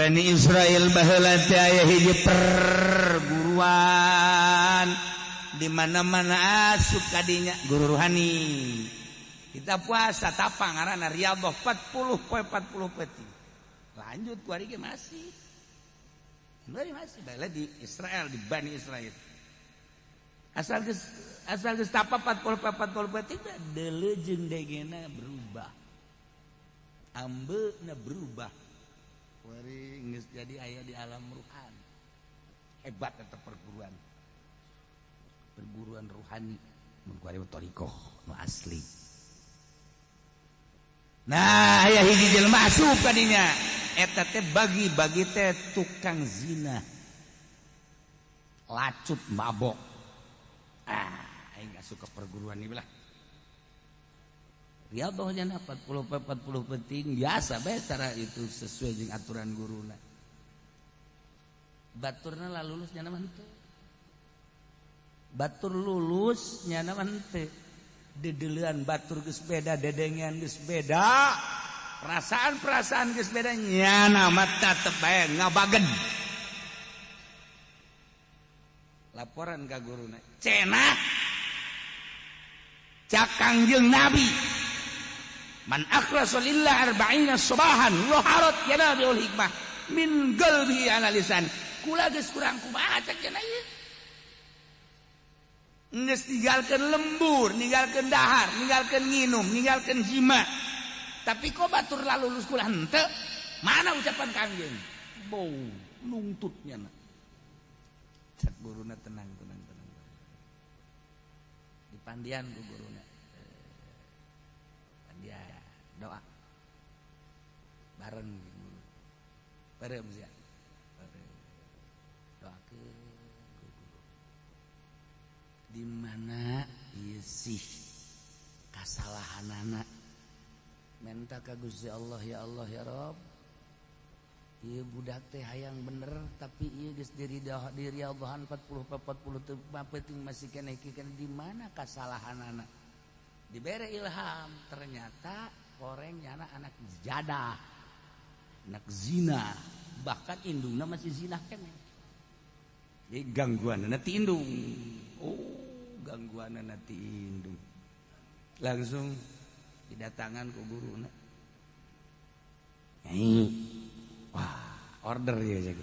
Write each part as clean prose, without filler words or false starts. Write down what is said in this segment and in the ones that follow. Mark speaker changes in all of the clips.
Speaker 1: Bani Israel baheula teh aya hiji perguruan di mana-mana asup kadinya guru rohani. Kita puasa tapang ngaranna Riyadhah 40 peti. Lanjut ku ari ge masih. Masih bae di Israel, di Bani Israel. Asal geus tapa 40 peti deleujeng degena berubah. Ambeuna berubah. Wari geus jadi aya di alam ruhan. Hebat eta perguruan rohani mun ku ari thariqah nu asli. Nah, aya hiji jelema asup ka dinya. Eta teh bagi teh tukang zina. Lacut mabok. Aing gak suka perguruan ini lah. Riyadhah nya 40 penting biasa bae cara itu sesuai jeung aturan guruna. Baturna lah lulus nya naon teh? Batur lulus nya naon teh? Dedeulean batur geus beda, dedengean geus beda. Perasaan geus beda nya nama tetep bae ngabagen. Laporan ka guruna. Cenah Kangjeng Nabi man akhlasa lillah 40 subahan laharat yanabiul hikmah min qalbihi ala lisan. Kula geus kurang kumaha cek cenah ieu. Nges ninggalkeun lembur, ninggalkeun dahar, ninggalkeun nginum, ninggalkeun jima. Tapi kok batur lalu lulus kula henteu? Mana ucapan Kangjeng? Bau nungtutnya na. Cak guruna tenang. Dipandian ku guruna. Pandian doa. Bareng guru. Bareng sia. Di mana ieu sih kasalahanana minta ka Gusti Allah ya Rabb ieu budak teh hayang bener tapi ieu geus diriadahan 40 penting masih keneh di mana kasalahanana dibere ilham ternyata korengnya anak jadah anak zina bahkan indungna masih zina keneh jadi gangguanna ti indung gangguan nanti indung langsung didatangan ke guruna. Wah order ya jago.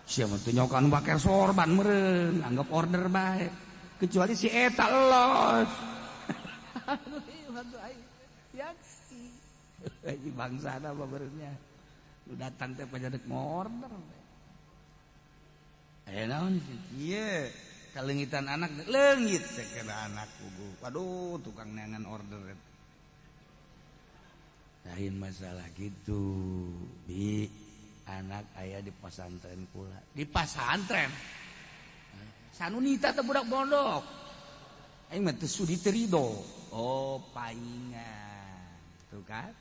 Speaker 1: Siapa tuh nyokan pakai sorban meren anggap order baik kecuali si eta los. Ini bangsa apa berenya lu datang teh pajadek order. Naon sih ieu kalengitan anak leungit kena anak kugu. Waduh tukang neangan order. Lain masalah gitu. Bi anak aya di pesantren pula. Di pesantren. Sanunita teh budak pondok. Aing mah teu sudi teu ridho. Oh paingan. Tuh kan?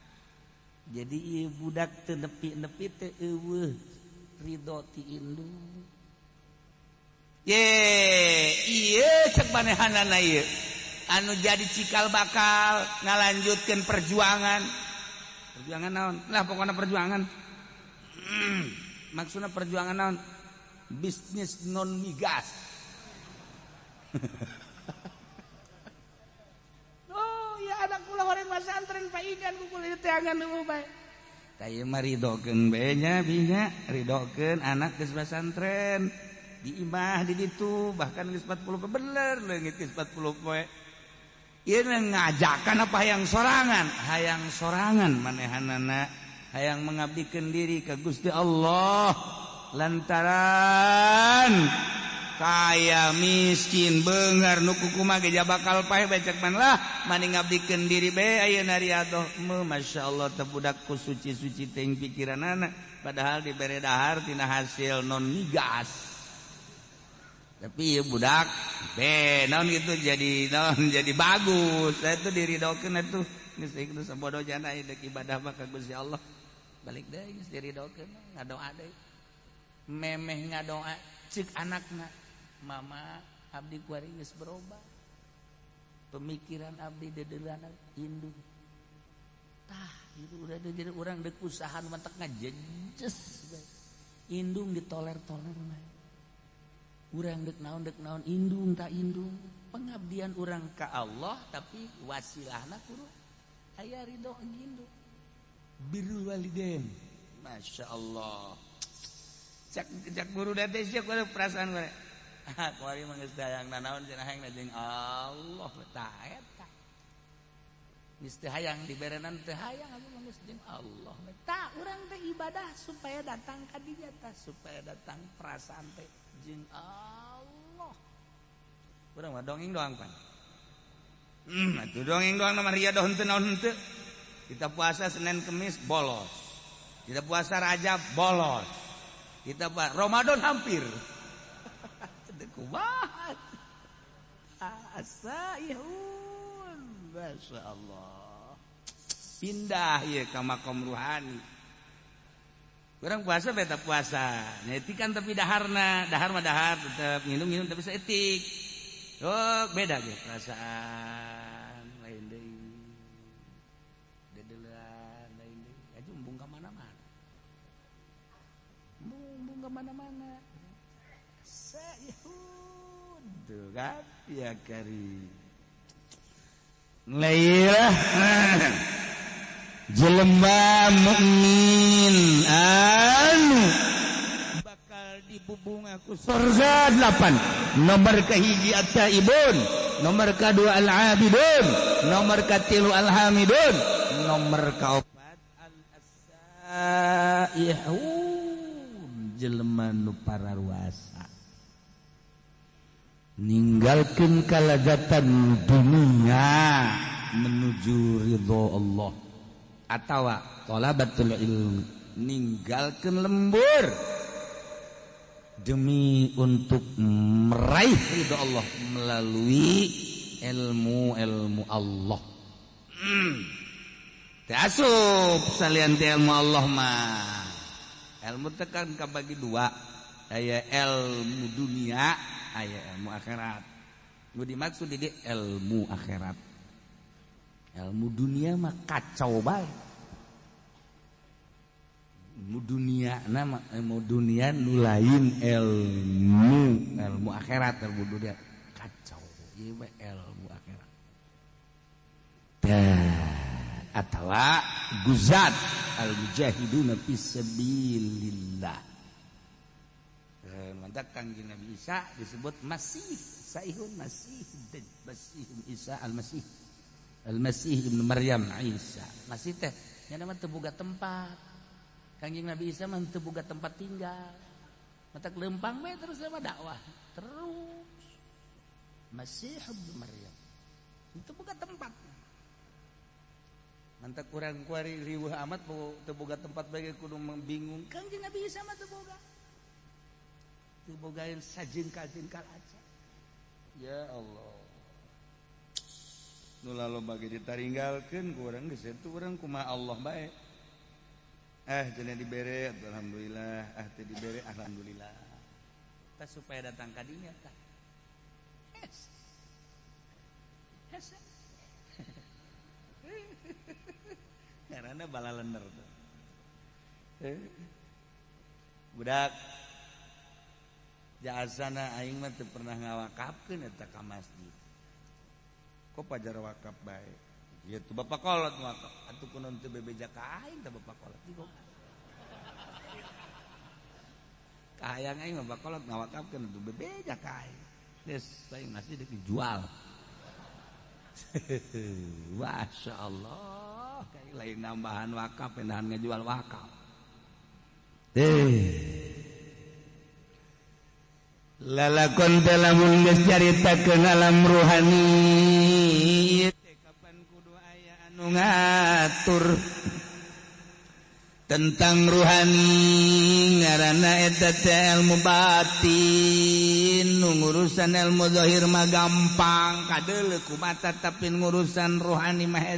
Speaker 1: Jadi ieu budak teu nepi-nepi teu eueuh ridho ti indung. Iya cek manehanana ieu anu jadi cikal bakal ngalanjutkeun perjuangan naon lah pokoknya perjuangan maksudna perjuangan naon bisnis non migas. Oh ya anak kula horeng pesantren paingan ku kuliah teh angan nu bae kaye mah ridokeun bae nya binya ridokeun anak geus pesantren di imah di ditu bahkan geus 40 bener leungit geus 40 poe ieu ngajakan apa hayang sorangan manehanana hayang mengabdikeun diri ka Gusti Allah lantaran kaya miskin beungar nu kumaha ge bakal pae becek man lah mani ngabdikeun diri bae ayeuna Riyadhah masyaallah teh budak ku suci-suci teh pikiranana padahal dibere dahar tina hasil non migas. Tapi ya budak naon gitu jadi bagus. Saya tuh diridokeun atuh geus ieu sabodo jana ieu ibadah mah ka Gusti Allah. Balik deui geus diridokeun ngadoa deui. Memeh ngadoa ceuk anakna, "Mama, abdi kuari geus berubah." Pemikiran abdi dedeulan indung. tah itu udah jadi orang dek usaha mantek ngajejes indung ditoler-toler mah urang dek naon indung tak indung pengabdian urang ka Allah tapi wasilahna kudu aya ridho indung birrul walidain masya Allah cak guru date sia kudu perasaan gue kuari mah geus dayang naon cenah hayang jeung Allah tah eta geus teu hayang diberenan teu hayang aku mah geus jeung Allah tah urang teh ibadah supaya datang ka dinya tah supaya datang perasaan teh jeung Allah urang mah dongeng doang pan atuh dongeng doang mah riado henteu naon henteu kita puasa Senin Kemis bolos kita puasa Rajab bolos kita Ramadan hampir kumaha asaihun masya Allah pindah ya ke makom ruhani orang puasa beta puasa etikan tapi dahar mah dahar tetap minum tapi seetik oh beda ge perasaan lain deui dedelan lain deui aju embung ka mana-mana embung ka mana-mana saihun tuh kan ya kari lailah jelema mukmin anu bakal dibubung aku surga 8 nomor kahiji at-taibun nomor kadua al-abidun nomor katilu al-hamidun nomor kaopat al-asaihun jelema nu pararuasa ninggalkeun kalazatan dunia menuju ridho Allah atawa talabatul ilmi ninggalkeun lembur demi untuk meraih ridho Allah melalui ilmu Allah teu asup salian teh ilmu Allah mah ilmu teh kan kabagi dua aya ilmu dunia aya ilmu akhirat nu dimaksud di ilmu akhirat ilmu dunia mah kacau bae ilmu dunia nama ilmu dunia nu lain ilmu akhirat ilmu dunia kacau ieu mah ilmu akhirat atawa guzat al mujahiduna fisabilillah mantak Kangjeng Nabi Isa disebut Masih Saihun Masih Isa Al-Masih Ibnu Maryam Isa Masih teh nya nama teu boga tempat Kangjeng Nabi Isa mah teu boga tempat tinggal mantak leumpang we terus sama dakwah terus Masih Ibnu Maryam teu boga tempat mantak urang kuari riweuh amat teu boga tempat bage kudu membingung Kangjeng Nabi Isa mah teu boga bogain sajengkal aja ya Allah nu laloba ge ditaringgalkeun ku urang geus itu urang kumaha Allah bae cenah dibere alhamdulillah teu dibere alhamdulillah tah supaya datang ka dinya tah karena balalender tuh budak jasana aing mah teu pernah ngawakafkeun eta ka masjid. Kok pajar wakaf bae. Ieu teh Bapak Kolot wakaf. Atuh kunaon teu bebeja ka aing teh Bapak Kolot. Kahayang aing Bapak Kolot ngawakafkeun teu bebeja ka aing. Geus aing masjid dijual. Masya Allah, kayak lain nambahan wakaf, pendahan ngejual wakaf. Lalakon telamun geus caritakeun alam ruhani kapan kudu aya anu ngatur tentang ruhani ngaranna eta teh ilmu batin nu ngurusan ilmu zahir mah gampang kadeuleu ku mata tapi ngurusan ruhani mah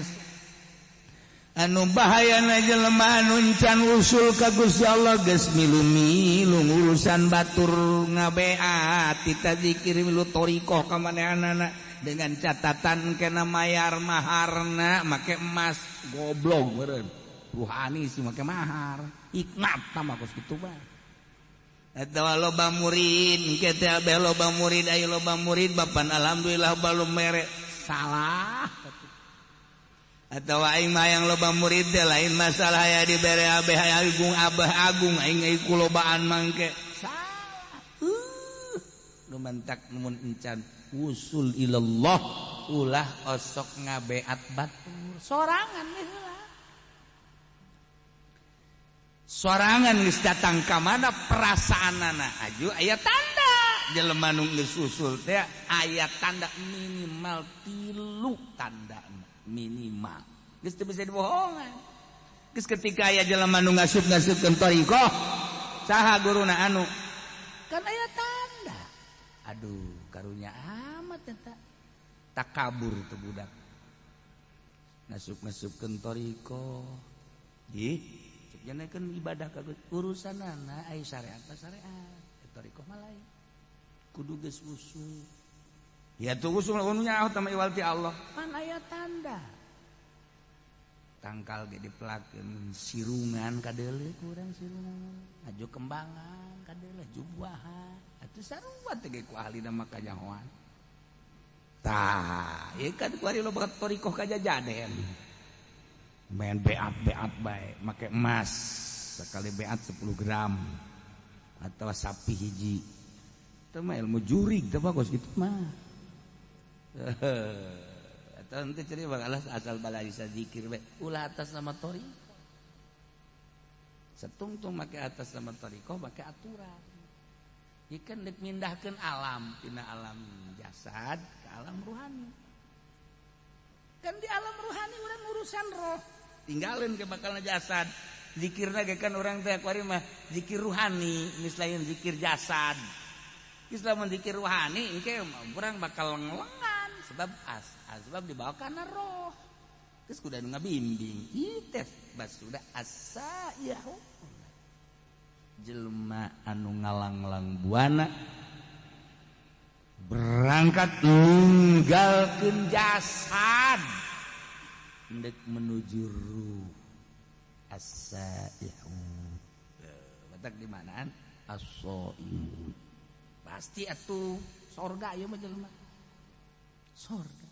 Speaker 1: anu bahayana jelema anu encan usul ka Gusti Allah geus milu-milu ngurusan batur ngabeat kita zikir milu torikoh ka manehanana dengan catatan kena mayar maharna make emas goblok meureun ruhani sih make mahar iknat mah kos kitu mah eta loba murid engke teh abeh loba murid aya loba murid bapan alhamdulillah balum mere salah atawa aing mah yang loba murid teh lain masalah aya dibere abeh agung abah agung aing kulobaan mangke salah lumantak mun encan usul ilallah ulah osok ngabeat batur sorangan heula sorangan geus datang ka mana perasaanana aju aya tanda jelema nu geus usul teh aya tanda minimal 3 tanda minimal geus teu bisa dibohongan geus ketika aya jelema nu ngasup-ngasupkeun thariqah saha guruna anu kan aya tanda aduh karunya amat eta takabur teu budak ngasup-ngasupkeun thariqah ih cek janekeun ibadah ka urusanana aya syariat syariat thariqah mah lain kudu geus usul ya tuh usul nu nyaho tama iwal ti Allah pan aya tanda tangkal ge dipelakeun sirungan kadeuleu kurang sirungan aju kembangan kadeuleu aju buahan atuh sarua teh ge ku ahlina mah kanyahoan tah ieu kan ku ari loba thariqah kajajaden main beat bae make emas sekali beat 10 gram atau sapi hiji teu mah ilmu jurig teh bagus kitu mah atau nanti ceri bakalah asal bala bisa zikir bae ulah atas nama thariqah setungtung make atas nama thariqah make aturan ikan dek mindahkeun alam tina alam jasad ke alam ruhani kan di alam ruhani urang urusan roh tinggalin ke bakalna jasad zikirna ge kan urang teh kuari mah zikir ruhani geus lain zikir jasad geus lamun zikir ruhani engke urang bakal ngelengan sebab dibawa kana roh geus kudu anu ngabimbing ieu teh bas sudah asa ya jelema anu ngalang-lang buana berangkat ninggalkeun jasad hendak menuju ruh as-sai'un batak di manaan as-sai'un pasti atuh sorga ieu mah jelema sorga